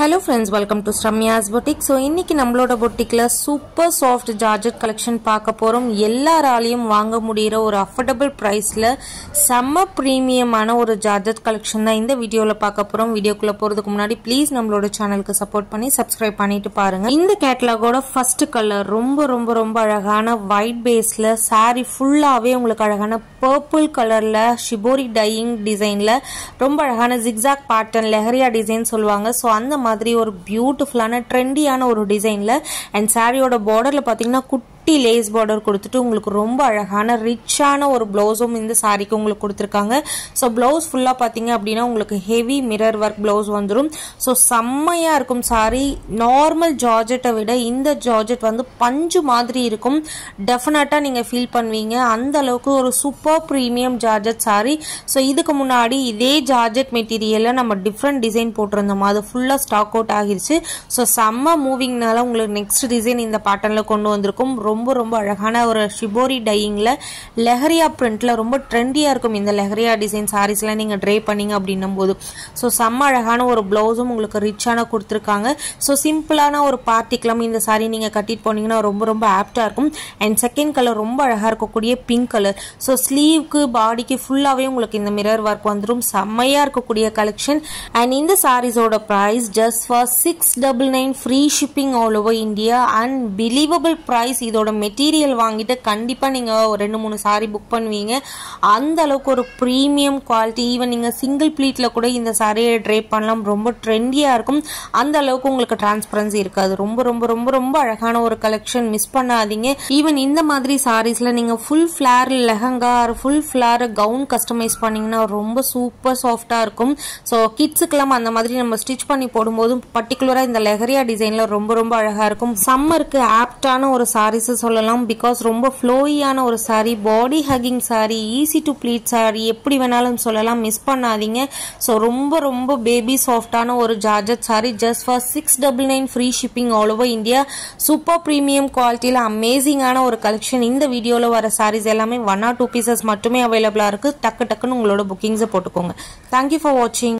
Hello friends, welcome to Ramya's Boutique. So இன்னைக்கு நம்மளோட பொட்டிக்ல super soft georgette collection பார்க்க போறோம். எல்லாராலையும் வாங்க முடியற ஒரு அஃபோர்டபிள் பிரைஸ்ல செம்ம பிரீமியமான ஒரு ஜார்ஜெட் கலெக்ஷன் தான் இந்த வீடியோல பார்க்க போறோம். வீடியோக்குள்ள போறதுக்கு முன்னாடி ப்ளீஸ் நம்மளோட சேனலுக்கு சப்போர்ட் பண்ணி சப்ஸ்கிரைப் பண்ணிட்டு பாருங்க. இந்த கேட்டலாகோட ஃபர்ஸ்ட் கலர் ரொம்ப அழகான ஒயிட் பேஸ்ல saree ஃபுல்லாவே உங்களுக்கு அழகான பர்பிள் கலர்ல ஷிபோரி டையிங் டிசைன்ல ரொம்ப அழகான zigzag பேட்டர்ன் லெஹரியா டிசைன் சொல்லுவாங்க. சோ அந்த மாதிரி ஒரு பியூட்டிஃபுல்லான ட்ரெண்டியான ஒரு டிசைன்ல அண்ட் சாரியோட பார்டர்ல பாத்தீங்கன்னா குட்டி லேஸ் பார்டர் கொடுத்துட்டு உங்களுக்கு ரொம்ப அழகான ரிச்சான ஒரு பிளவுஸும் இந்த சாரிக்கு உங்களுக்கு கொடுத்துருக்காங்க. ஸோ பிளவுஸ் ஃபுல்லா பாத்தீங்க அப்படின்னா உங்களுக்கு ஹெவி மிரர் ஒர்க் பிளவுஸ் வந்துடும். ஸோ செம்மையா இருக்கும் சாரி. நார்மல் ஜார்ஜெட்டை விட இந்த ஜார்ஜெட் வந்து பஞ்சு மாதிரி இருக்கும். டெஃபினட்டா நீங்க ஃபீல் பண்ணுவீங்க. அந்த அளவுக்கு ஒரு super premium georgette sorry. So இதுக்கு முன்னாடி இதே ஜார்ஜெட் மெட்டீரியல்ல நம்ம டிஃப்ரெண்ட் டிசைன் போட்டிருந்தோம். அது ஃபுல்லா ஸ்டாக் அவுட் ஆகிருச்சு. ஸோ செம்ம மூவிங்னால உங்களுக்கு நெக்ஸ்ட் டிசைன் இந்த பேட்டர்ன்ல கொண்டு வந்திருக்கும். ரொம்ப அழகான ஒரு ஷிபோரி டையிங்ல லெஹரியா பிரிண்ட்ல ரொம்ப ட்ரெண்டியா இருக்கும். இந்த லெஹரியா டிசைன் சாரீஸ்ல நீங்க ட்ரே பண்ணீங்க அப்படின்னும் போது ஸோ செம்ம அழகான ஒரு பிளவுஸும் உங்களுக்கு ரிச்சான கொடுத்துருக்காங்க. ஸோ சிம்பிளான ஒரு பார்ட்டிக்கெல்லாம் இந்த சாரி நீங்க கட்டிட்டு போனீங்கன்னா ரொம்ப ஆப்டா இருக்கும். அண்ட் செகண்ட் கலர் ரொம்ப அழகா இருக்கக்கூடிய பிங்க் கலர். ஸோ ஸ்லீவ்க்கு பாடிக்கு ஃபுல்லாவே உங்களுக்கு இந்த மிரர் ஒர்க் வந்துடும். செம்மையா இருக்கக்கூடிய கலெக்ஷன். அண்ட் இந்த சாரீஸோட price just for 699 free shipping all over India. And believable price. இதோட மெட்டீரியல் வாங்கிட்டு கண்டிப்பா நீங்க ஒரு 2-3 சாரி புக் பண்ணுவீங்க. அந்த அளவுக்கு ஒரு பிரீமியம் குவாலிட்டி. ஈவன் நீங்க சிங்கிள் ப்ளீட்ல கூட இந்த சாரியை ட்ரேப் பண்ணலாம். ரொம்ப ட்ரெண்டியா இருக்கும். அந்த அளவுக்கு உங்களுக்கு டிரான்ஸ்பரன்சி இருக்காது. ரொம்ப அழகான ஒரு கலெக்ஷன். மிஸ் பண்ணாதீங்க. ஈவன் இந்த மாதிரி சாரீஸ்ல நீங்க full flare lehenga full flare gown customise பண்ணீங்கன்னா ரொம்ப சூப்பர் சாஃப்டா இருக்கும். ஸோ கிட்ஸுக்கெல்லாம் அந்த மாதிரி நம்ம ஸ்டிச் பண்ணி போடும்போது பர்டிகுலரா இந்த லெஹரியா டிசைன்ல ரொம்ப அழகா இருக்கும். சம்மருக்கு ஆப்டான ஒரு சாரீஸ் சொல்லலாம். பிகாஸ் ரொம்ப ஃப்ளோயியான ஒரு sari, body hugging sari, easy to pleat sari, எப்படி வேணாலும் சொல்லலாம். மிஸ் பண்ணாதீங்க. ஸோ ரொம்ப பேபி சாஃப்டான ஒரு georgette sari just for 699 free shipping all over India. Super premium குவாலிட்டியில அமேசிங்கான ஒரு கலெக்ஷன். இந்த வீடியோல வர சாரீஸ் எல்லாமே 1 or 2 பீசஸ் மட்டுமே அவைலபிளா இருக்கு. டக்குன்னு உங்களோட புக்கிங்ஸை போட்டுக்கோங்க. தேங்க்யூ ஃபார் வாட்சிங்.